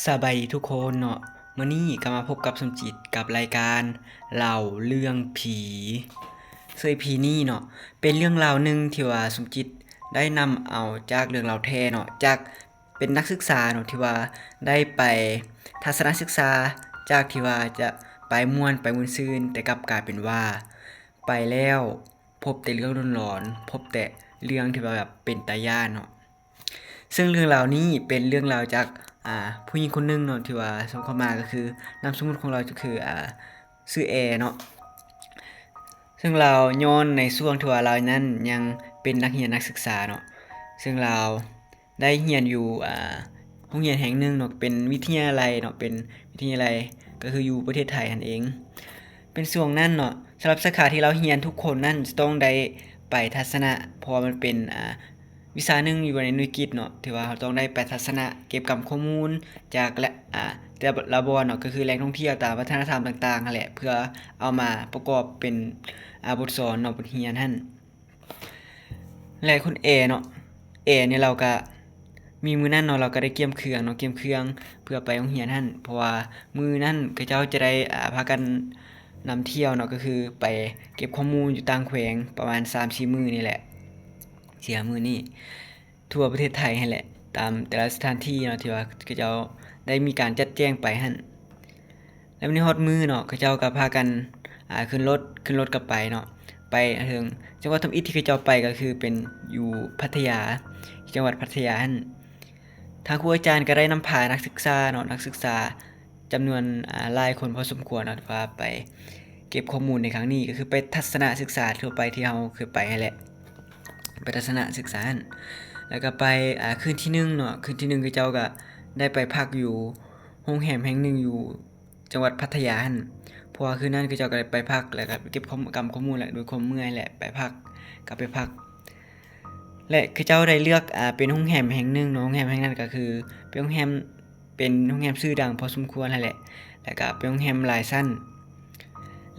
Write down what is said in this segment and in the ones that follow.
สบายดีทุกคนเนาะมื้อนี้ก็มาพบกับสมจิตกับรายการเล่าเรื่องผีซึ่งผีนี้เนาะเป็นเรื่องราวหนึ่งที่ว่าสมจิตได้นำเอาจากเรื่องราวแท้เนาะจากเป็นนักศึกษาเนาะที่ว่าได้ไปทัศนศึกษาจากที่ว่าจะไปม่วนไปมุนซื่นแต่กลับกลายเป็นว่าไปแล้วพบแต่เรื่องหลอนๆพบแต่เรื่องที่ว่าแบบเป็นตาย้านเนาะ ซึ่งเรื่องราวนี้เป็นเรื่องราวจากผู้หญิงคนหนึงเนาะที่ว่าส่งเข้ามาก็คือนามสมมุติของเราก็คือชื่อแอเนาะซึ่งเราย้อนในช่วงที่ว่าเรานั้นยังเป็นนักเรียนนักศึกษาเนาะซึ่งเราได้เรียนอยู่โรงเรียนแห่งหนึ่งเนาะเป็นวิทยาลัยเนาะเป็นวิทยาลัยก็คืออยู่ประเทศไทยนั่นเอง เป็นช่วงนั้นเนาะสำหรับสาขาที่เราเรียนทุกคนนั่นจะต้องได้ไปทัศนะเพราะว่ามันเป็นวิชาหนึ่งอยู่ในหน่วยกิตเนาะที่ว่าเราต้องได้ไปทัศนะเก็บข้อมูลจากและแต่ละบ่อนเนาะก็คือแหล่งท่องเที่ยวตามวัฒนธรรมต่างๆนั่นแหละเพื่อเอามาประกอบเป็นบทสอนเนาะบทเรียนหั่นและคุณเอเนาะเอเนี่ยเราก็มีมื้อนั้นเนาะเราก็ได้เตรียมเครื่องเนาะเตรียมเครื่องเพื่อไปโรงเรียนหั่นเพราะว่ามื้อนั้นเขาเจ้าจะได้พากันนำเที่ยวเนาะก็คือไปเก็บข้อมูลอยู่ต่างแขวงประมาณ3-4มื้อนี่แหละ4-5มื้อนี้ทั่วประเทศไทยนั่นแหละตามแต่ละสถานที่เนาะที่ว่าเขาเจ้าได้มีการจัดแจงไปหั่นแล้ววันนี้ฮอดมื้อเนาะเขาเจ้าก็พากันขึ้นรถกลับไปเนาะไปถึงจังหวัดทำอิฐที่เขาเจ้าไปก็คือเป็นอยู่พัทยาจังหวัดพัทยาหั่น ทางครูอาจารย์ก็ได้นำพานักศึกษาเนาะนักศึกษาจำนวนหลายคนพอสมควรเนาะว่าไปเก็บข้อมูลในครั้งนี้ก็คือไปทัศนศึกษาทั่วไปที่เราเคยไปนั่นแหละไปทัศนศึกษาหั่นแล้วก็ไปคืนที่1เนาะคืนที่1คือเจ้าก็ได้ไปพักอยู่โรงแรมแห่งหนึ่งอยู่จังหวัดพัทยาหั่นเพราะว่าคืนนั้นคือเจ้าก็ได้ไปพักแล้วก็ไปเก็บข้อมูลแหละโดยความเมื่อยแหละไปพักก็ไปพัก และคือเจ้าได้เลือกเป็นโรงแรมแห่งหนึ่งเนาะโรงแรมแห่งนั้นก็คือเป็นโรงแรมชื่อดังพอสมควรนั่นแหละแล้วก็เป็นโรงแรมหลายชั้น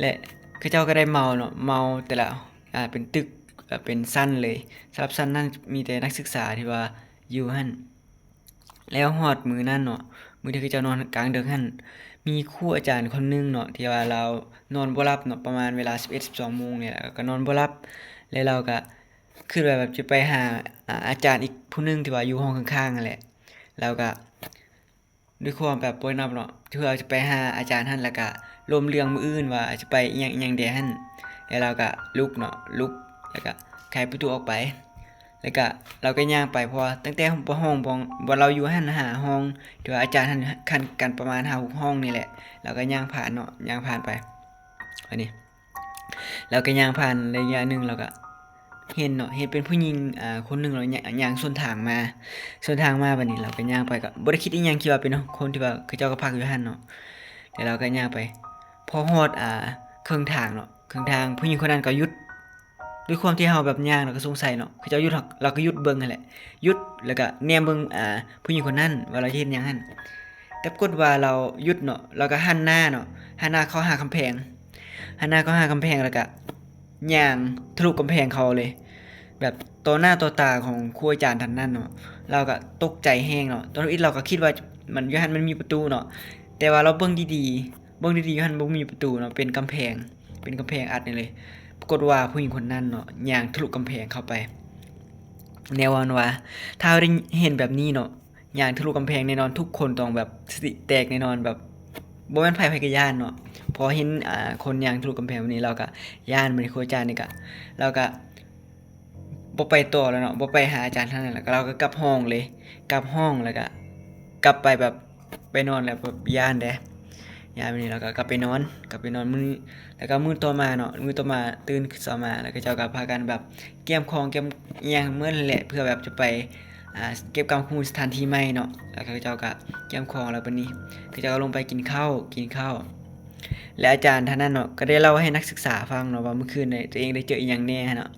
และคือเจ้าก็ได้เมาเนาะเมาแต่ละเป็นตึกเป็นชั้นเลยสำหรับชั้นนั้นมีแต่นักศึกษาที่ว่าอยู่หั่นแล้วฮอดมื้อนั้นเนาะมื้อที่คือเจ้านอนกลางดึกหั่นมีครูอาจารย์คนหนึงเนาะที่ว่าเรานอนบ่หลับเนาะประมาณเวลา11-12โมงนี่แหละก็นอนบ่หลับแล้วเราก็ คือแบบจะไปหาอาจารย์อีกผู้หนึงที่ว่าอยู่ห้องข้างๆนั่นแหละแล้วก็ด้วยความแบบป่วยหนักเนาะเพื่อจะไปหาอาจารย์หั่นแล้วก็ล้มเรื่องมื้ออื่นว่าจะไปอิหยังแดหั่นแล้วเราก็ลุกเนาะลุกแล้วก็ไขประตูออกไปแล้วก็เราก็ย่างไปเพราะว่าตั้งแต่ห้องบ่เราอยู่หั่นหาห้องที่ว่าอาจารย์หั่นคันกันประมาณ5-6ห้องนี่แหละเราก็ย่างผ่านเนาะย่างผ่านไปอันนี้แล้วก็ย่างผ่านระยะหนึงแล้วก็ เห็นเนาะเห็นเป็นผู้หญิงคนหนึงเนาะย่างสวนทางมาบัดนี้เราก็ย่างไปก็บ่ได้คิดอิหยังคิดว่าเป็นคนที่ว่าเขาเจ้าก็พักอยู่หั่นเนาะแล้วเราก็ย่างไปพอฮอดครึ่งทางเนาะครึ่งทางผู้หญิงคนนั้นก็หยุดด้วยความที่เฮาแบบย่างเราก็สงสัยเนาะเขาเจ้าหยุดเราก็หยุดเบิ่งนั่นแหละหยุดแล้วก็แนมเบิ่งผู้หญิงคนนั้นว่าเราเฮ็ดหยังหั่นแต่ปรากฏว่าเราหยุดเนาะเราก็หันหน้าเนาะหันหน้าเข้าหากำแพงหันหน้าเข้าหากำแพงแล้วก็ย่างทะลุกำแพงเขาเลย แบบต่อหน้าต่อตาของครูอาจารย์ท่านนั้นเนาะเราก็ตกใจแฮงเนาะตอนนี้เราก็คิดว่ามันอยู่หั่นมันมีประตูเนาะแต่ว่าเราเบิ่งดีๆอยู่หั่นบ่มีประตูเนาะเป็นกำแพงอัดนี่เลยปรากฏว่าผู้หญิงคนนั้นเนาะย่างทะลุกำแพงเข้าไปแนวว่าถ้าเราได้เห็นแบบนี้เนาะย่างทะลุกำแพงแน่นอนทุกคนต้องแบบสติแตกแน่นอนแบบบ่แม่นไผก็ย้านเนาะพอเห็นคนย่างทะลุกำแพงแบบนี้เราก็ย้านเหมือนครูอาจารย์นี่ก็เราก็ บ่ไปต่อแล้วเนาะบ่ไปหาอาจารย์ท่านนั้นแล้วก็เราก็กลับห้องเลยกลับห้องแล้วก็กลับไปแบบไปนอนแล้วแบบย้านเด้ย้านมื้อนี้แล้วก็กลับไปนอนมื้อแล้วก็มื้อต่อมาเนาะมื้อต่อมาตื่นขึ้นเช้ามาแล้วก็เจ้าก็พากันแบบเก็บของเก็บอิหยังเหมือนนั่นแหละเพื่อแบบจะไปเก็บข้อมูลสถานที่ใหม่เนาะแล้วก็เจ้าก็เก็บของแล้วบัดนี้คือเจ้าก็ลงไปกินข้าวและอาจารย์ท่านนั้นเนาะก็ได้เล่าให้นักศึกษาฟังเนาะว่าเมื่อคืนเนี่ยตัวเองได้เจออิหยังแหน่เนาะ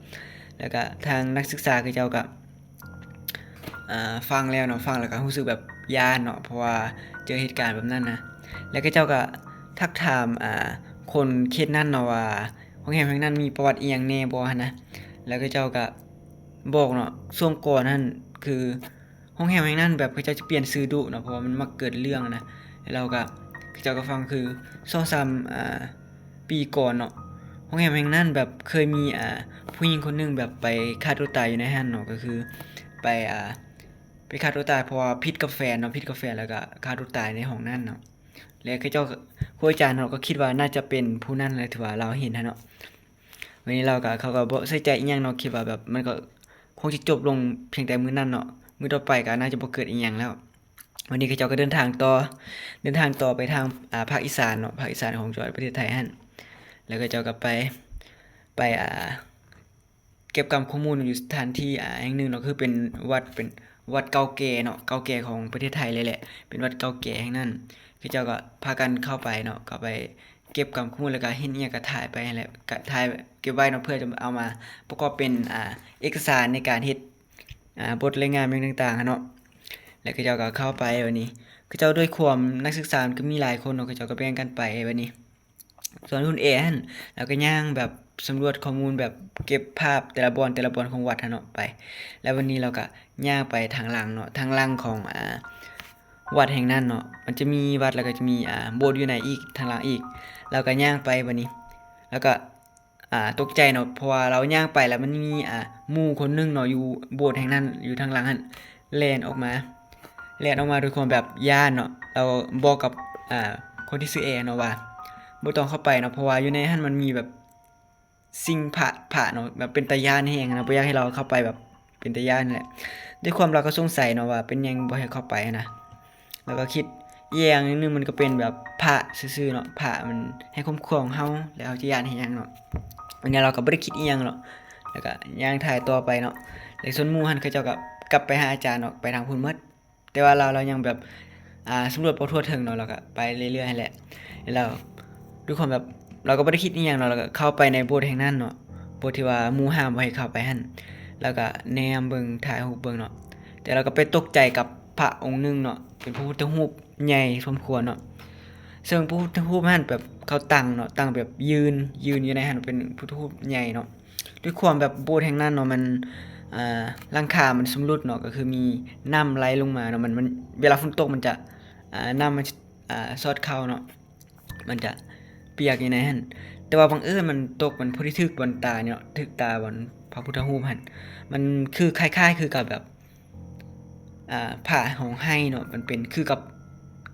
แล้วก็ทางนักศึกษาคือเจ้าก็ฟังแล้วเนาะฟังแล้วก็รู้สึกแบบย้านเนาะเพราะว่าเจอเหตุการณ์แบบนั้นนะแล้วก็เจ้าก็ทักถามคนเคสนั้นเนาะว่าโรงแรมแห่งนั้นมีประวัติอีหยังแหน่บ่หั้นนะแล้วก็เจ้าก็บอกเนาะช่วงก่อนนั้นคือโร ห้องแฮมแห่งนั้นแบบเขาเจ้าจะเปลี่ยนชื่อดุเนาะเพราะว่ามันมักเกิดเรื่องนะแล้วเราก็เขาเจ้าก็ฟังคือ2-3ปีก่อนเนาะห้องแฮมแห่งนั้นแบบเคยมีผู้หญิงคนนึงแบบไปฆ่าตัวตายอยู่ในห้างเนาะก็คือไปไปฆ่าตัวตายเพราะว่าพิษกับแฟนเนาะพิษกับแฟนแล้วก็ฆ่าตัวตายในห้องนั้นเนาะแล้วเขาเจ้าผู้อาจารย์เนาะก็คิดว่าน่าจะเป็นผู้นั้นเลยถือว่าเราเห็นเนาะวันนี้เราก็เขาก็บ่ใส่ใจอีหยังเนาะคิดว่าแบบมันก็คงสิจบลงเพียงแต่มื้อนั้นเนาะมื้อต่อไปก็น่าจะบ่เกิดอีหยังแล้ว วันนี้เขาเจ้าก็เดินทางต่อไปทางภาคอีสานเนาะภาคอีสานของจังหวัดประเทศไทยหั่นแล้วก็เจ้าก็ไปเก็บกำข้อมูลอยู่สถานที่แห่งหนึ่งเนาะคือเป็นวัดเก่าแก่เนาะเก่าแก่ของประเทศไทยเลยแหละเป็นวัดเก่าแก่แห่งนั้นเขาเจ้าก็พากันเข้าไปเนาะก็ไปเก็บกำข้อมูลแล้วก็เห็นอีหยังก็ถ่ายไปนั่นแหละก็ถ่ายเก็บไว้เนาะเพื่อจะเอามาประกอบเป็นเอกสารในการเฮ็ดบทรายงานต่างๆเนาะแล้วเขาเจ้าก็เข้าไปวันนี้เขาเจ้าด้วยความนักศึกษาก็มีหลายคนเนาะเขาเจ้าก็แบ่งกันไปวันนี้ ส่วนคุณเอหั่นแล้วก็ย่างแบบสำรวจข้อมูลแบบเก็บภาพแต่ละบอนของวัดหั่นเนาะไป แล้ววันนี้เราก็ย่างไปทางหลังเนาะทางหลังของวัดแห่งนั้นเนาะมันจะมีวัดแล้วก็จะมีโบสถ์อยู่ในอีกทางหลังอีกเราก็ย่างไปวันนี้ แล้วก็ตกใจเนาะเพราะว่าเราย่างไปแล้วมันมีหมู่คนหนึงเนาะอยู่โบสถ์แห่งนั้นอยู่ทางหลังหั่นแล่นออกมาด้วยความแบบย้านเนาะเราบอกกับคนที่ชื่อเอเนาะว่าบ่ต้องเข้าไปเนาะเพราะว่าอยู่ในหั้นมันมีแบบสิ่งผะเนาะแบบเป็นตาย้านแฮงนะบ่อยากให้เราเข้าไปแบบเป็นตาย้านนั่นแหละด้วยความเราก็สงสัยเนาะว่าเป็นหยังบ่ให้เข้าไปนะแล้วก็คิดอีกอย่างนึงมันก็เป็นแบบพระซื่อๆเนาะพระมันให้คุ้มครองเฮาแล้วเฮาจะย้านให้หยังเนาะอันนี้เราก็บ่ได้คิดอีหยังหรอกแล้วก็ย่างถ่ายต่อไปเนาะแล้วส่วนหมู่หั้นเขาเจ้าก็กลับไปหาอาจารย์เนาะไปทางพุ่นหมดแต่ว่าเรายังแบบสำรวจบ่ทั่วถึงเนาะเราก็ไปเรื่อยๆนั่นแหละแล้วด้วยความแบบเราก็บ่ได้คิดอีหยังเนาะเราก็เข้าไปในโบสถ์แห่งนั้นเนาะโบสถ์ที่ว่าหมู่ห้ามบ่ให้เข้าไปหั่นแล้วก็แนมเบิ่งถ่ายรูปเบิ่งเนาะแต่เราก็ไปตกใจกับพระองค์หนึงเนาะเป็นพระพุทธรูปใหญ่สมควรเนาะซึ่งพระพุทธรูปนั้นแบบเขาตั้งเนาะตั้งแบบยืนอยู่ในหั่นเป็นพุทธรูปใหญ่เนาะด้วยความแบบโบสถ์แห่งนั้นเนาะมันหลังคามันชำรุดเนาะก็คือมีน้ำไหลลงมาเนาะมันเวลาฝนตกมันจะน้ำมันซอดเข้าเนาะมันจะเปียกอยู่ในหั่นแต่ว่าบังเอิญมันตกมันพอดีถึกบนตาเนาะถึกตาบนพระพุทธรูปหั่นมันคือคล้ายๆคือกับแบบผ้าของให้เนาะมันเป็นคือกับ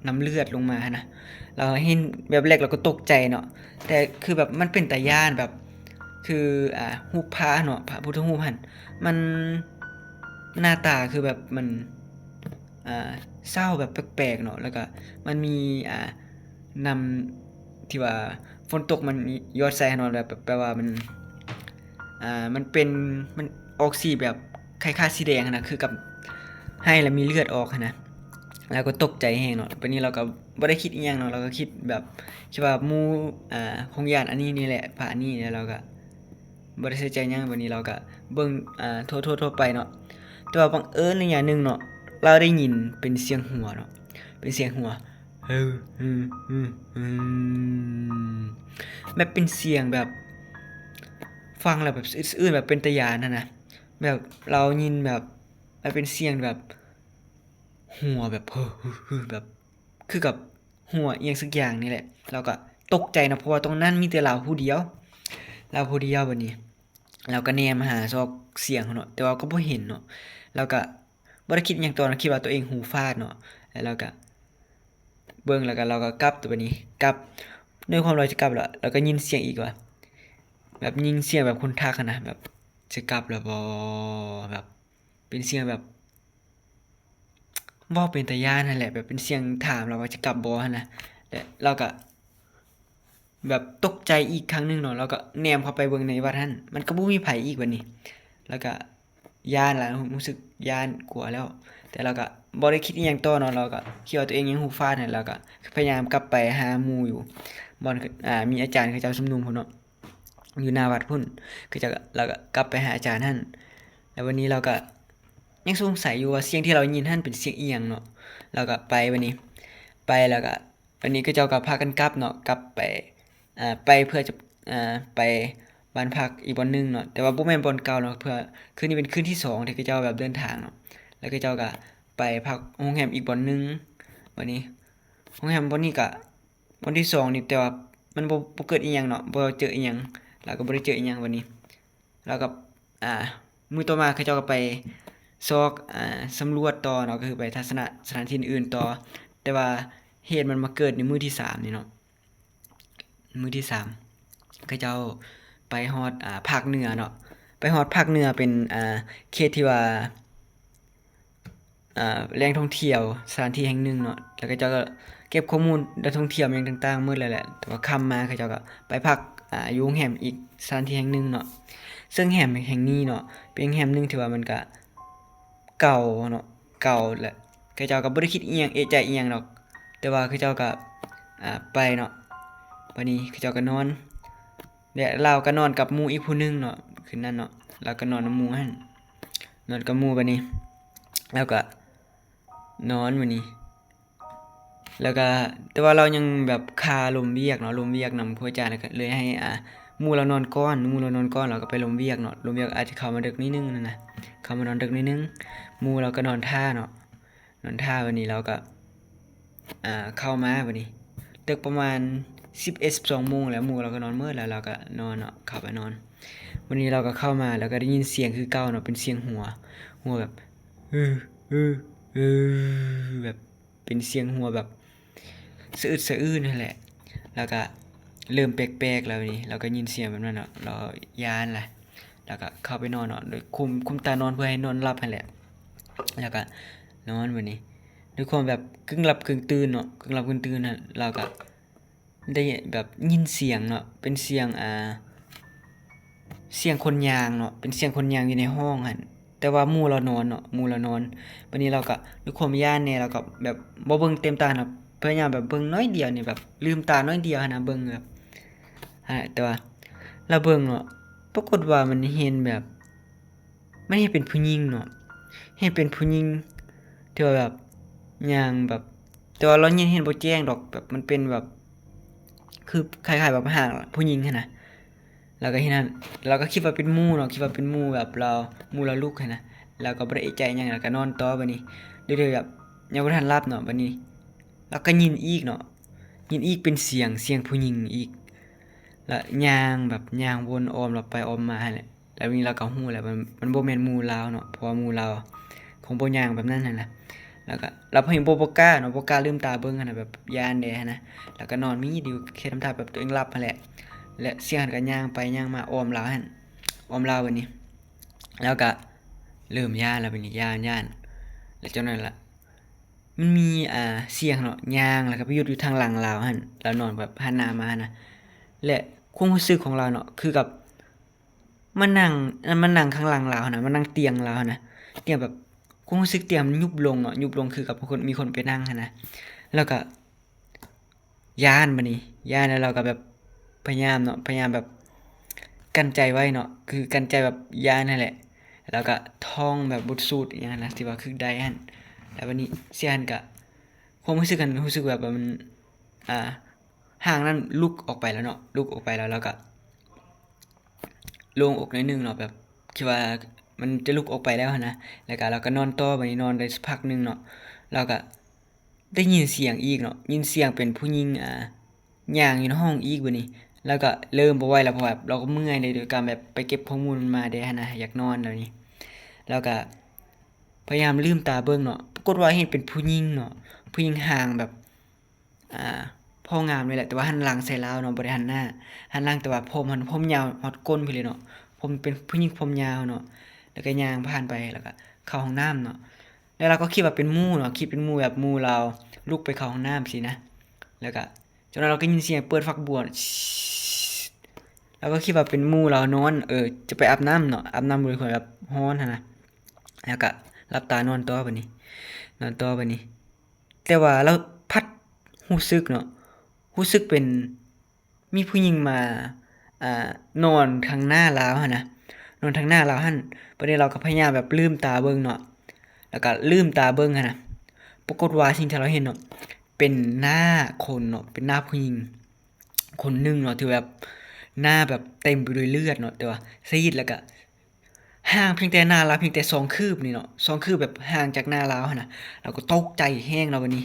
น้ำเลือดลงมานะเราเห็นแบบแรกเราก็ตกใจเนาะแต่คือแบบมันเป็นตาย้านแบบคือรูปพระเนาะพระพุทธรูปหั่นมันหน้าตาคือแบบมันเศร้าแบบแปลกๆเนาะแล้วก็มันมีนำที่ว่าฝนตกมันหยอดใส่เนาะแบบแปลว่ามันเป็นมันออกสีแบบคล้ายๆสีแดงนะคือกับให้แล้วมีเลือดออกนะแล้วก็ตกใจแฮงเนาะวันนี้เราก็บ่ได้คิดอีหยังเนาะเราก็คิดแบบคิดว่าหมู่คงย้านอันนี้นี่แหละพระอันนี้แล้วเราก็บ่ได้ใส่ใจหยังวันนี้เราก็เบิ่งทั่วๆไปเนาะแต่ว่าบังเอิญอีกอย่างหนึงเนาะเราได้ยินเป็นเสียงหัวเนาะเป็นเสียงหัวเฮ้อแบบเป็นเสียงแบบฟังแล้วแบบอื่นๆแบบเป็นตาย้านนะแบบเรายินแบบมันเป็นเสียงแบบหัวแบบแบบคือกับหัวเอียงสักอย่างนี่แหละเราก็ตกใจนะเพราะว่าตรงนั้นมีแต่เราผู้เดียวบัดนี้เราก็แนมหาซอกเสียงเนาะแต่ว่าก็บ่เห็นเนาะเราก็บ่ได้คิดหยังตอนนั้นคิดว่าตัวเองหูฟาดเนาะแล้วเราก็เบิ่งแล้วก็เราก็กลับตัวบัดนี้กลับด้วยความเราจะกลับแล้วเราก็ยินเสียงอีกว่าแบบยินเสียงแบบคนทักอะนะแบบจะกลับแล้วบ่แบบเป็นเสียงแบบเว้าเป็นตาย้านนั่นแหละแบบเป็นเสียงถามเราว่าจะกลับบ่หั่นนะแล้วเราก็แบบตกใจอีกครั้งหนึงเนาะเราก็แนมเข้าไปเบิ่งในวัดหั่นมันก็บ่มีไผอีกบัดนี้แล้วก็ย้านล่ะรู้สึกย้านกลัวแล้ว แต่เราก็บ่ได้คิดอีหยังต่อเนาะเราก็คิดว่าตัวเองยังหูฟาดนั่นเราก็พยายามกลับไปหาหมู่อยู่บ่อนมีอาจารย์เขาเจ้าชุมนุมพุ่นเนาะอยู่หน้าวัดพุ่นคือจะเราก็กลับไปหาอาจารย์นั่นแล้ววันนี้เราก็ยังสงสัยอยู่ว่าเสียงที่เรายินนั่นเป็นเสียงอีหยังเนาะเราก็ไปวันนี้ไปแล้วก็วันนี้ก็เจ้าก็พากันกลับเนาะกลับไปไปเพื่อจะไปบ้านพักอีกบ่อนนึงเนาะแต่ว่าบ่แม่นบ่อนเก่าเนาะเพื่อคืนนี้เป็นคืนที่2ที่เขาเจ้าแบบเดินทางเนาะแล้วก็เจ้าก็ ไปพักโรงแรมอีกบ่อนหนึงวันนี้โรงแรมบ่นี้ก็วันที่2นี่แต่ว่ามันบ่เกิดอีหยังเนาะบ่เจออีหยังแล้วก็บ่ได้เจออีหยังวันนี้แล้วก็มื้อต่อมาเขาเจ้าก็ไปซอกสำรวจต่อเนาะก็คือไปทัศนสถานที่อื่นต่อแต่ว่าเหตุมันมาเกิดในมื้อที่3นี่เนาะมื้อที่3เขาเจ้าไปฮอดภาคเหนือเนาะไปฮอดภาคเหนือเป็นเขตที่ว่าแหล่งท่องเที่ยวสถานที่แห่งหนึ่งเนาะแล้วก็เจ้าก็เก็บข้อมูลนักท่องเที่ยวอย่างต่างๆหมดเลยแหละแต่ว่าค่ำมาเขาเจ้าก็ไปพักอยู่โรงแรมอีกสถานที่แห่งหนึ่งเนาะซึ่งแห่งนี้เนาะเป็นแห่งหนึ่งที่ว่ามันก็เก่าเนาะเก่าแหละเขาเจ้าก็บ่ได้คิดอีหยังเอะใจอีหยังดอกแต่ว่าเขาเจ้าก็ไปเนาะวันนี้เขาเจ้าก็นอนและเราก็นอนกับหมู่อีกผู้หนึงเนาะคืนนั้นเนาะเราก็นอนกับหมู่หั่นนอนกับหมู่บัดนี้แล้วก็นอนวันนี้แล้วก็แต่ว่าเรายังแบบคาลมเวียกเนาะลมเวียกนำครูอาจารย์เลยให้หมู่เรานอนก่อนหมู่เรานอนก่อนเราก็ไปลมเวียกเนาะลมเวียกอาจจะเข้ามาดึกนิดนึงนะเข้ามานอนดึกนิดนึงหมู่เราก็นอนท่าเนาะนอนท่าวันนี้เราก็เข้ามาวันนี้ดึกประมาณ11-12 โมงแล้วหมู่เราก็นอนมืดแล้วเราก็นอนเนาะเข้าไปนอนวันนี้เราก็เข้ามาแล้วก็ได้ยินเสียงคือเก่าเนาะเป็นเสียงหัวแบบเอแบบเป็นเสียงหัวแบบสะอึดสะอื้นนั่นแหละแล้วก็เริ่มแปลกๆแล้วนี่เราก็ยินเสียงแบบนั้นเนาะเราย้านแหละแล้วก็เข้าไปนอนเนาะโดยคุมตานอนเพื่อให้นอนหลับนั่นแหละแล้วก็นอนวันนี้ด้วยความแบบกึ่งหลับกึ่งตื่นเนาะกึ่งหลับกึ่งตื่นน่ะเราก็ได้แบบยินเสียงเนาะเป็นเสียงเสียงคนยางเนาะเป็นเสียงคนยางอยู่ในห้องหั่นแต่ว่าหมู่เรานอนเนาะหมู่เรานอนวันนี้เราก็ด้วยความย้านแน่เราก็แบบบ่เบิ่งเต็มตาเนาะพยายามแบบเบิ่งน้อยเดียวนี่แบบลืมตาน้อยเดียวหั่นนะเบิ่งแบบแต่ว่าเราเบิ่งเนาะปรากฏว่ามันเห็นแบบมันเห็นเป็นผู้หญิงเนาะเห็นเป็นผู้หญิงที่ว่าแบบย่างแบบแต่ว่าเรายังเห็นบ่แจ้งดอกแบบมันเป็นแบบคือคล้ายๆแบบห่างผู้หญิงหั่นน่ะแล้วก็เห็นนั่นเราก็คิดว่าเป็นหมู่เนาะคิดว่าเป็นหมู่แบบเราหมู่เราลุกหั่นน่ะแล้วก็บ่ได้เอะใจหยังแล้วก็นอนต่อบัดนี้เรื่อยๆแบบยังบ่ทันหลับเนาะบัดนี้แล้วก็ยินอีกเนาะยินอีกเป็นเสียงผู้หญิงอีกแล้วย่างแบบย่างวนอ้อมรอบไปอ้อมมาหั่นแหละแล้วนี้เราก็ฮู้แล้วมันบ่แม่นหมู่เราเนาะเพราะว่าหมู่เราคงบ่ย่างแบบนั้นหั่นน่ะแล้วก็เราเห็นบ่กล้าเนาะบ่กล้าลืมตาเบิ่งหั่นน่ะแบบย้านแน่หั่นนะแล้วก็นอนมีดอยู่แค่ทำท่าแบบตัวเองหลับหั่นแหละและเสียงก็ย่างไปย่างมาอ้อมเราหั่นอ้อมเราบัดนี้แล้วก็เริ่มย้านแล้วบัดนี้ย้านแล้วจังนั้นล่ะมันมีเสียงเนาะย่างแล้วก็ไปอยู่ทางหลังเราหั่นเรานอนแบบหันหน้ามานะและความรู้สึกของเราเนาะคือกับมันนั่งข้างหลังเรานะมันนั่งเตียงเรานะเตียงแบบความรู้สึกเตียงมันยุบลงเนาะยุบลงคือกับคนมีคนไปนั่งนะแล้วก็ย้านบัดนี้ย้านแล้วเราก็แบบพยายามเนาะพยายามแบบกั้นใจไว้เนาะคือกั้นใจแบบย้านนั่นแหละแล้วก็ท่องแบบบทสวดอย่างนั้นนะที่ว่าคือได้หั่นแล้ววันนี้เสียหั่นก็ความรู้สึกกันรู้สึกแบบว่ามันอ่าห่างนั้นลุกออกไปแล้วเนาะลุกออกไปแล้วก็โล่งอกนิดนึงเนาะแบบคิดว่ามันจะลุกออกไปแล้วนะแล้วก็เราก็นอนต่อบัดนี้นอนได้สักพักนึงเนาะเราก็ได้ยินเสียงอีกเนาะยินเสียงเป็นผู้หญิงย่างอยู่ในห้องอีกบัดนี้แล้วก็เริ่มบ่ไหวแล้วเพราะว่าเราก็เมื่อยในโดยการแบบไปเก็บข้อมูลมาได้นะอยากนอนแล้วนี้แล้วก็พยายามลืมตาเบิ่งเนาะปรากฏว่าเห็นเป็นผู้หญิงเนาะผู้หญิงห่างแบบอ่าพองามเลยแหละแต่ว่าหันหลังใส่เราเนาะบ่ได้หันหน้าหันหลังแต่ว่าผมยาวฮอดก้นพี่เลยเนาะผมเป็นผู้หญิงผมยาวเนาะแล้วก็ย่างผ่านไปแล้วก็เข้าห้องน้ำเนาะแล้วเราก็คิดว่าเป็นหมู่เนาะคิดเป็นหมู่แบบหมู่เราลุกไปเข้าห้องน้ำสินะแล้วก็จนเราก็ยินเสียงเปิดฝักบัวแล้วก็คิดว่าเป็นหมู่เรานอนจะไปอาบน้ำเนาะอาบน้ำด้วยความแบบร้อนนะแล้วก็หลับตานอนต่อบัดนี้นอนต่อบัดนี้แต่ว่าเราพัดรู้สึกเนาะรู้สึกเป็นมีผู้หญิงมานอนทางหน้าเราหั่นนะนอนทางหน้าเราหั่นบัดนี้เราก็พยายามแบบลืมตาเบิ่งเนาะแล้วก็ลืมตาเบิ่งหั่นน่ะปรากฏว่าสิ่งที่เราเห็นเนาะเป็นหน้าคนเนาะเป็นหน้าผู้หญิงคนหนึงเนาะที่แบบหน้าแบบเต็มไปด้วยเลือดเนาะแต่ว่าซีดแล้วก็ ห่างเพียงแต่หน้าลาวเพียงแต่2คืบนี่เนาะ2คืบแบบห่างจากหน้าลาวหั่นน่ะเราก็ตกใจแฮงแล้วบัดนี้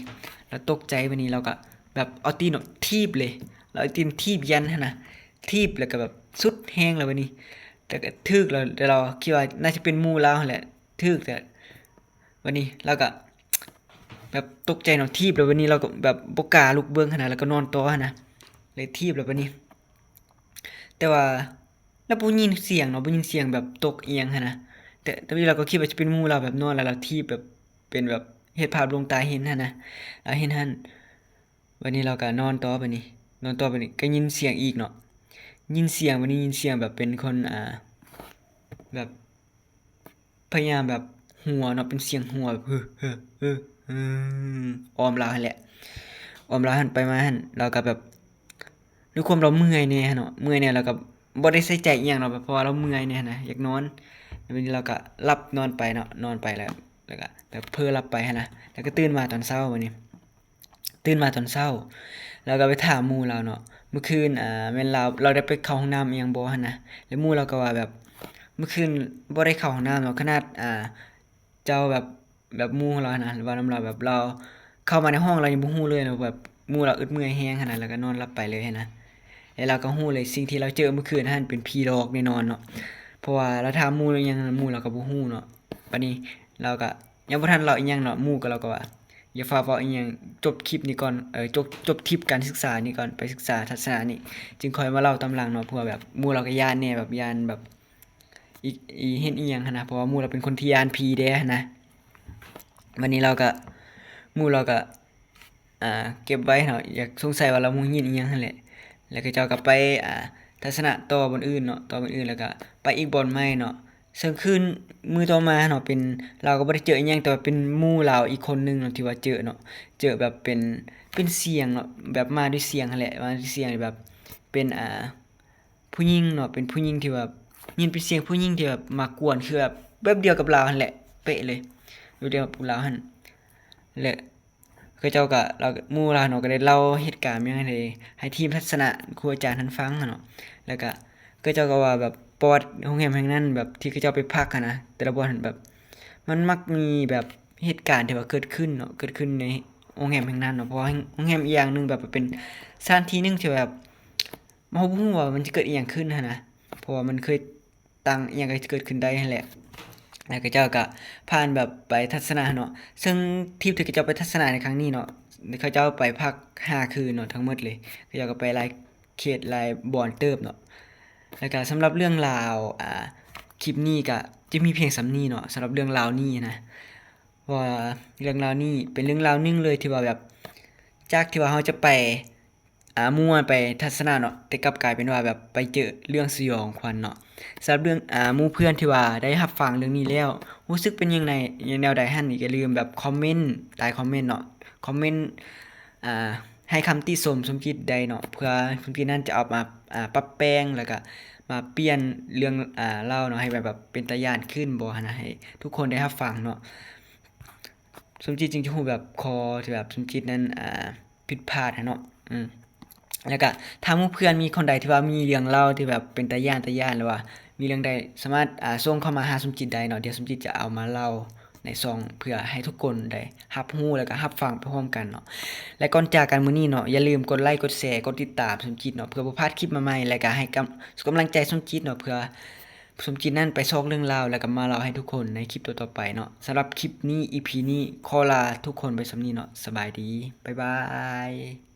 เราตกใจบัดนี้เราก็แบบเอาตีนอะถีบเลยเราเอาตีนถีบยันหั่นน่ะถีบแล้วก็แบบสุดแฮงแล้วบัดนี้แต่ก็ถึกแล้วแต่เราคิดว่าน่าจะเป็นหมู่เราหั่นแหละถึกแต่บัดนี้เราก็แบบตกใจเนาะถีบแล้วบัดนี้เราก็แบบบ่กล้าลุกเบิ่งหั่นน่ะแล้วก็นอนต่อหั่นน่ะเลยถีบแล้วบัดนี้ แต่ว่าเราบ่ยินเสียงเนาะบ่ยินเสียงแบบตกอิหยังหันนะแต่นี้เราก็คิดว่าจะเป็นหมู่เราแบบนอนแล้วเราทีบแบบเป็นแบบเฮ็ดภาพลวงตาเห็นหันนะเราเห็นหั้นวันนี้เราก็นอนต่อบัดนี้นอนต่อบัดนี้ก็ยินเสียงอีกเนาะยินเสียงวันนี้ยินเสียงแบบเป็นคนแบบพยายามแบบหัวเนาะเป็นเสียงหัวแบบฮึอ้อมเราหั่นแหละอ้อมเราหันไปมาหันเราก็แบบ ด้วยความเราเมื่อยแน่เนาะเมื่อยแน่เราก็บ่ได้ใส่ใจอิหยังเนาะแบบเพราะว่าเราเมื่อยแน่นะอยากนอนแล้ววันนี้เราก็หลับนอนไปเนาะนอนไปแล้วก็แบบเพ้อหลับไปหันนะแล้วก็ตื่นมาตอนเช้าวันนี้ตื่นมาตอนเช้าแล้วก็ไปถามหมู่เราเนาะเมื่อคืนแม่นเราได้ไปเข้าห้องน้ำอิหยังบ่หั่นนะแล้วหมู่เราก็ว่าแบบเมื่อคืนบ่ได้เข้าห้องน้ำเนาะขนาดเจ้าแบบหมู่ของเราหั่นนะว่านำเราแบบเราเข้ามาในห้องเรายังบ่ฮู้เลยเนาะแบบหมู่เราอึดเมื่อยแรงขนาดแล้วก็นอนหลับไปเลยหันนะ แล้วเราก็ฮู้เลยสิ่งที่เราเจอเมื่อคืนนั้นเป็นผีหลอกแน่นอนเนาะเพราะว่าเราถามหมู่แล้วยังหมู่เราก็บ่ฮู้เนาะบัดนี้เราก็ยังบ่ทันเล่าอิหยังเนาะหมู่ก็เราก็ว่าอย่าฟ้าวเว้าอิหยังจบคลิปนี้ก่อนจบทริปการศึกษานี้ก่อนไปศึกษาทัศนะนี้จึงค่อยมาเล่าตามหลังเนาะเพราะว่าแบบหมู่เราก็ย้านแหน่แบบย้านแบบเห็นอิหยังหันนะเพราะว่าหมู่เราเป็นคนที่ย้านผีเด้หันนะวันนี้เราก็หมู่เราก็เก็บไว้เนาะอยากสงสัยว่าเรามองเห็นอิหยังหั่นแหละ แล้วก็เจ้าก็ไปทัศนะต่อบอนอื่นเนาะต่อบอนอื่นแล้วก็ไปอีกบ่อนใหม่เนาะซึ่งคืนมื้อต่อมาเนาะเป็นเราก็บ่ได้เจออิหยังแต่ว่าเป็นหมู่เราอีกคนหนึงเนาะที่ว่าเจอเนาะเจอแบบเป็นเสียงเนาะแบบมาด้วยเสียงนั่นแหละมาด้วยเสียงแบบเป็นผู้หญิงเนาะเป็นผู้หญิงที่แบบยินเป็นเสียงผู้หญิงที่แบบมากวนคือแบบเดียวกับเราหั่นแหละเป๊ะเลยแบบเดียวกับเราหั่นและ คือเจ้าก็เราหมู่เราเนาะก็ได้เล่าเหตุการณ์มาให้ทีมทัศนะครูอาจารย์ท่านฟังอะเนาะแล้วก็เจ้าก็ว่าแบบประวัติโรงแรมแห่งนั้นแบบที่เขาเจ้าไปพักอะนะแต่ละบ่อนแบบมันมักมีแบบเหตุการณ์ที่ว่าเกิดขึ้นเนาะเกิดขึ้นในโรงแรมแห่งนั้นเนาะเพราะว่าโรงแรมอีกอย่างหนึงแบบเป็นสถานที่หนึงที่แบบเราบ่ฮู้ว่ามันจะเกิดอิหยังขึ้นหันนะเพราะว่ามันเคยตั้งอิหยังก็เกิดขึ้นได้นั่นแหละ แล้วก็เจ้าก็ผ่านแบบไปทัศนะเนาะซึ่งทริปที่เขาเจ้าไปทัศนะในครั้งนี้เนาะเขาเจ้าไปพัก5คืนเนาะทั้งหมดเลยเขาเจ้าก็ไปหลายเขตหลายบ่อนเติบเนาะแล้วก็สำหรับเรื่องราวคลิปนี้ก็จะมีเพียงส่ำนี้เนาะสำหรับเรื่องราวนี้นะว่าเรื่องราวนี้เป็นเรื่องราวหนึงเลยที่ว่าแบบจากที่ว่าเราจะไปม่วนไปทัศนะเนาะแต่กลับกลายเป็นว่าแบบไปเจอเรื่องสยองขวัญเนาะ สำหรับเรื่องหมู่เพื่อนที่ว่าได้รับฟังเรื่องนี้แล้วรู้สึกเป็นยังไงแนวใดหั้นอย่าลืมแบบคอมเมนต์ใต้คอมเมนต์เนาะคอมเมนต์อ่าให้คำติชมสมคิดใดเนาะเพื่อสมคิดนั้นจะเอามาปรับแปลงแล้วก็มาเปลี่ยนเรื่องเล่าเนาะให้แบบเป็นตาย้านขึ้นบ่หั้นนะให้ทุกคนได้รับฟังเนาะสมจิตจริงจะฮู้แบบคอที่แบบสมจิตนั้นผิดพลาดหั้นเนาะอืม แล้วก็ถ้าหมู่เพื่อนมีคนใดที่ว่ามีเรื่องเล่าที่แบบเป็นตาย้านหรือว่ามีเรื่องใดสามารถส่งเข้ามาหาสมจิตได้เนาะเดี๋ยวสมจิตจะเอามาเล่าในช่องเพื่อให้ทุกคนได้รับรู้แล้วก็รับฟังไปพร้อมกันเนาะและก่อนจากกันมื้อนี้เนาะอย่าลืมกดไลค์กดแชร์กดติดตามสมจิตเนาะเพื่อบ่พลาดคลิปใหม่ๆและก็ให้กำลังใจสมจิตเนาะเพื่อสมจิตนั้นไปซอกเรื่องราวแล้วก็มาเล่าให้ทุกคนในคลิปต่อๆไปเนาะสำหรับคลิปนี้ EP นี้ขอลาทุกคนไปส่ำนี้เนาะสบายดีบ๊ายบาย